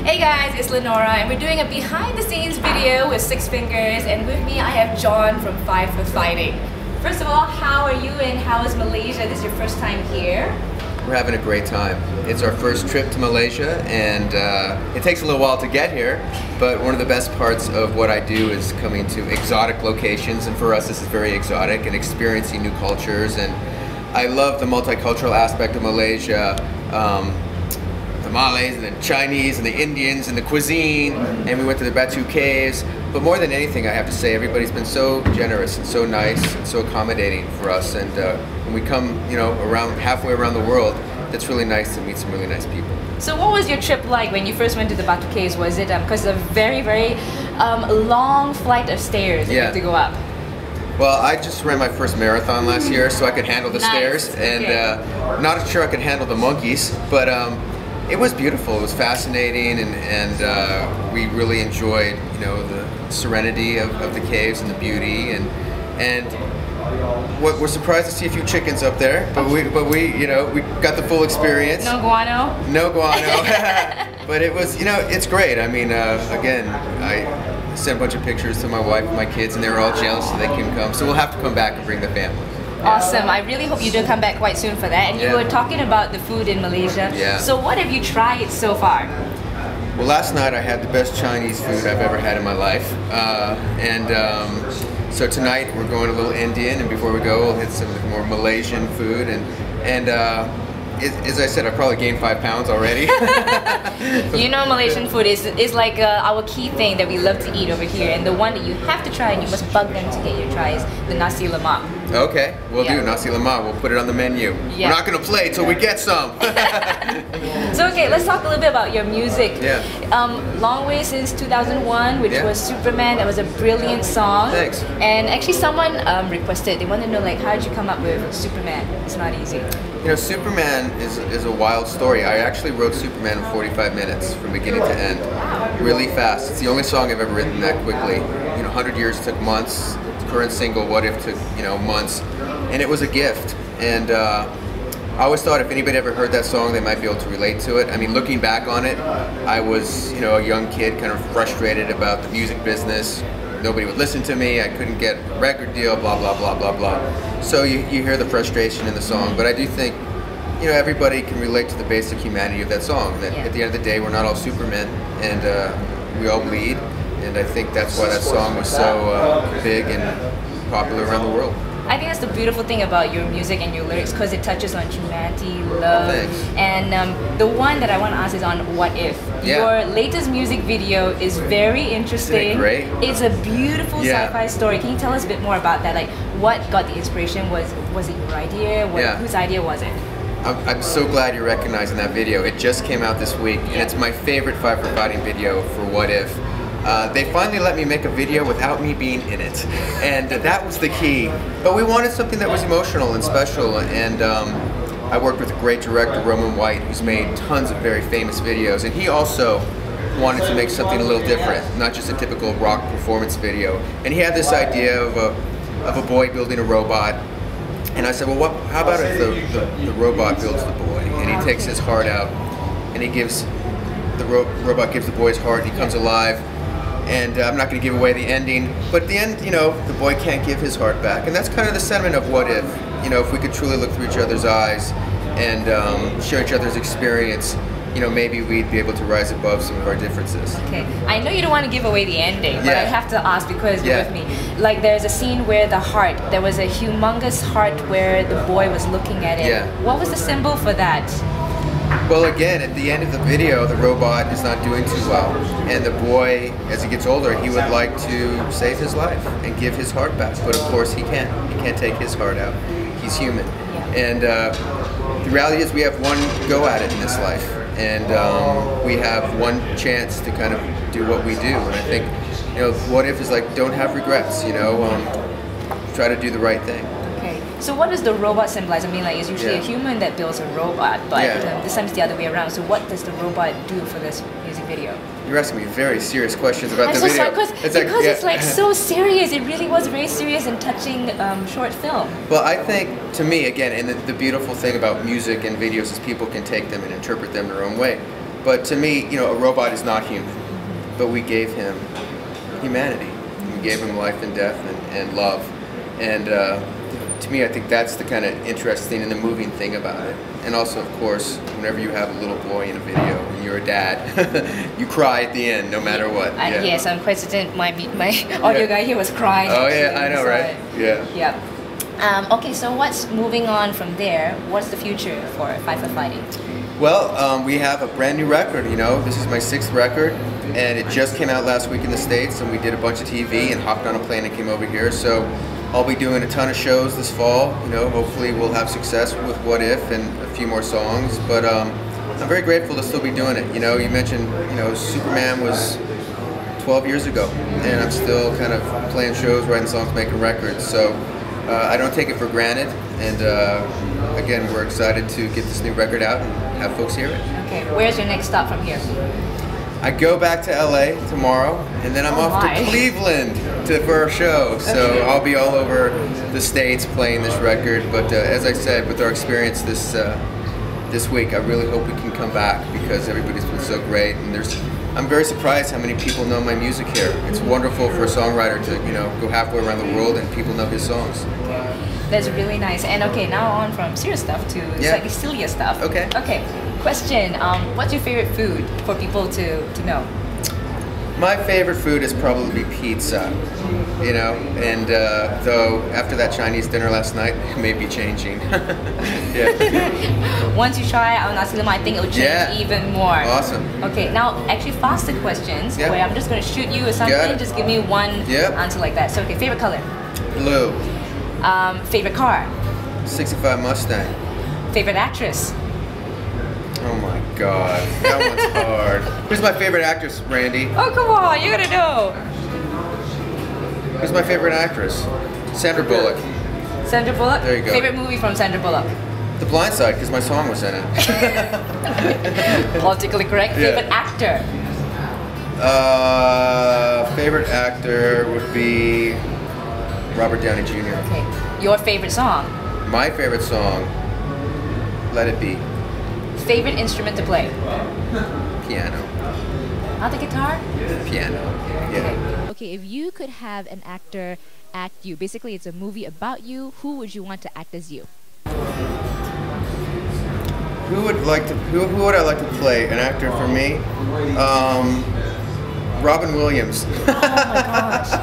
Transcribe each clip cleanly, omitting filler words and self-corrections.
Hey guys, it's Lenora and we're doing a behind the scenes video with Six Fingers, and with me I have John from Five for Fighting. First of all, how are you and how is Malaysia? This is your first time here? We're having a great time. It's our first trip to Malaysia, and it takes a little while to get here, but one of the best parts of what I do is coming to exotic locations, and for us this is very exotic, and experiencing new cultures. And I love the multicultural aspect of Malaysia. The Malays and the Chinese and the Indians and the cuisine, and we went to the Batu Caves. But more than anything, I have to say, everybody's been so generous and so nice and so accommodating for us. And when we come, around halfway around the world, it's really nice to meet some really nice people. So what was your trip like when you first went to the Batu Caves? Was it because a very, very long flight of stairs that you had to go up? Well, I just ran my first marathon last year, so I could handle the stairs, and not sure I could handle the monkeys, but it was beautiful. It was fascinating, and we really enjoyed, the serenity of the caves and the beauty, and we're surprised to see a few chickens up there, but we got the full experience. No guano? No guano. But it was, it's great. I mean, again, I sent a bunch of pictures to my wife and my kids, and they were all jealous so they can come. So we'll have to come back and bring the family. Awesome. I really hope you do come back quite soon for that. And you were talking about the food in Malaysia. So what have you tried so far? Well, last night I had the best Chinese food I've ever had in my life. So tonight we're going a little Indian, and before we go we'll hit some more Malaysian food. And as I said, I probably gained 5 pounds already. Malaysian food is like our key thing that we love to eat over here, and the one that you have to try and you must bug them to get you to try is the nasi lemak. Okay, we'll do nasi lemak. We'll put it on the menu. We're not going to play till we get some. So okay, let's talk a little bit about your music. Long Way Since 2001, which was Superman. That was a brilliant song. Thanks. And actually someone requested, they want to know, like, how did you come up with Superman? It's not easy. Superman is a wild story. I actually wrote Superman in 45 minutes from beginning to end, really fast. It's the only song I've ever written that quickly. 100 Years took months. The current single, What If, took months, and it was a gift. And I always thought if anybody ever heard that song, they might be able to relate to it. I mean, looking back on it, I was a young kid, kind of frustrated about the music business. Nobody would listen to me, I couldn't get a record deal, blah, blah, blah, blah, blah. So you hear the frustration in the song, but I do think, everybody can relate to the basic humanity of that song, that at the end of the day, we're not all Supermen, and we all bleed, and I think that's why that song was so big and popular around the world. I think that's the beautiful thing about your music and your lyrics, because it touches on humanity, love, and the one that I want to ask is on What If. Your latest music video is very interesting. Isn't it great? It's a beautiful sci-fi story. Can you tell us a bit more about that? Like, what got the inspiration? Was it your idea? Whose idea was it? I'm so glad you're recognizing that video. It just came out this week, and it's my favorite Five for Fighting video for What If. They finally let me make a video without me being in it, and that was the key. But we wanted something that was emotional and special, and I worked with a great director, Roman White, who's made tons of very famous videos, and he also wanted to make something a little different, not just a typical rock performance video. And he had this idea of a boy building a robot, and I said, well, how about if the robot builds the boy, and he takes his heart out, and he gives the robot gives the boy his heart, and he comes alive. And I'm not going to give away the ending, but at the end, the boy can't give his heart back. And that's kind of the sentiment of What If. If we could truly look through each other's eyes and share each other's experience, maybe we'd be able to rise above some of our differences. Okay, I know you don't want to give away the ending, but I have to ask because you're with me. Like, there's a scene where there was a humongous heart where the boy was looking at it. What was the symbol for that? Well, again, at the end of the video, the robot is not doing too well, and the boy, as he gets older, he would like to save his life and give his heart back, but of course he can't. He can't take his heart out. He's human. And the reality is we have one go at it in this life, and we have one chance to kind of do what we do. And I think, What If is like, don't have regrets, try to do the right thing. So what does the robot symbolize? I mean, like, it's usually a human that builds a robot, but this time it's the other way around. So what does the robot do for this music video? You're asking me very serious questions about the video. Because it's like so serious. It really was a very serious and touching short film. Well, I think, to me, again, and the beautiful thing about music and videos is people can take them and interpret them their own way. But to me, you know, a robot is not human. But we gave him humanity. We gave him life and death and love. And to me, I think that's the kind of interesting and the moving thing about it. And also, of course, whenever you have a little boy in a video and you're a dad, you cry at the end, no matter what. Yeah. Yes, I'm quite certain my audio guy here was crying. Oh yeah, I know, right? Yeah. Yeah. Okay, so what's moving on from there? What's the future for Five for Fighting? Well, we have a brand new record, you know. This is my 6th record, and it just came out last week in the States, and we did a bunch of TV and hopped on a plane and came over here. So I'll be doing a ton of shows this fall, you know. Hopefully we'll have success with What If and a few more songs, but I'm very grateful to still be doing it. You know, you mentioned, you know, Superman was 12 years ago, and I'm still kind of playing shows, writing songs, making records, so I don't take it for granted, and again, we're excited to get this new record out and have folks hear it. Okay, where's your next stop from here? I go back to LA tomorrow, and then I'm off to Cleveland for a show. So I'll be all over the States playing this record. But as I said, with our experience this week, I really hope we can come back because everybody's been so great. And I'm very surprised how many people know my music here. It's wonderful for a songwriter to, you know, go halfway around the world and people know his songs. That's really nice. And okay, now on from serious stuff to slightly sillier stuff. Okay. Okay. Question, what's your favorite food for people to know? My favorite food is probably pizza, you know, and though after that Chinese dinner last night, it may be changing. Yeah. Once you try our nasi lemak, I think it will change even more. Awesome. Okay, now actually faster questions, where I'm just going to shoot you or something, just give me one answer like that. So okay, favorite color? Blue. Favorite car? 65 Mustang. Favorite actress? Oh my God, that one's hard. Who's my favorite actress, Randy? Oh come on, you gotta know. Who's my favorite actress? Sandra Bullock. Sandra Bullock? There you go. Favorite movie from Sandra Bullock? The Blind Side, because my song was in it. Politically correct. Favorite actor? Favorite actor would be Robert Downey Jr. Okay. Your favorite song? My favorite song, Let It Be. Favorite instrument to play? Piano. Not the guitar? Piano. Yeah. Okay, if you could have an actor act you, basically it's a movie about you, who would you want to act as you? Who would I like to play? An actor for me? Robin Williams. Oh my gosh.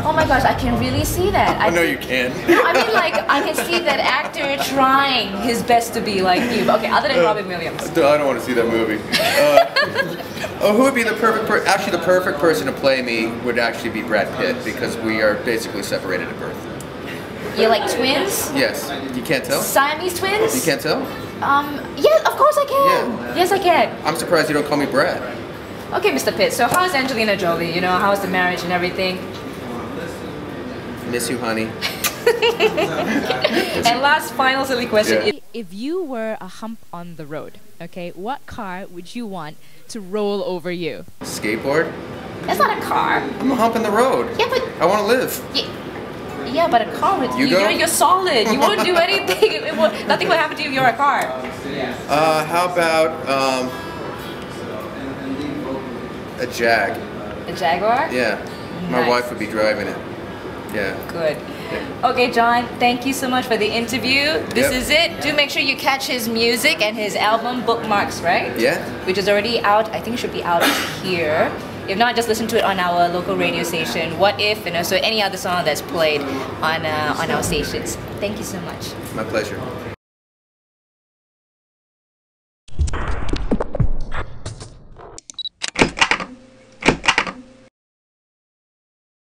Oh my gosh, I can really see that. I know you can. No, I mean like, I can see that actor trying his best to be like you. But okay, other than Robin Williams. I don't want to see that movie. Who would be the perfect person? Actually, the perfect person to play me would actually be Brad Pitt, because we are basically separated at birth. You're like twins? Yes. You can't tell? Siamese twins? You can't tell? Yeah, of course I can. Yeah. Yes, I can. I'm surprised you don't call me Brad. Okay, Mr. Pitt, so how's Angelina Jolie? You know, how's the marriage and everything? Miss you, honey. And last final silly question. If you were a hump on the road, okay, what car would you want to roll over you? Skateboard? That's not a car. I'm a hump in the road. Yeah, but I want to live. Yeah, but a car with you're solid. You won't do anything. Nothing will happen to you if you're a car. How about a Jag? A Jaguar? Yeah. My Nice. wife would be driving it. Yeah. Good. Okay, John, thank you so much for the interview. This is it. Do make sure you catch his music and his album Bookmarks, right? Yeah. Which is already out. I think it should be out here. If not, just listen to it on our local radio station, What If, and also any other song that's played on our stations. Thank you so much. My pleasure.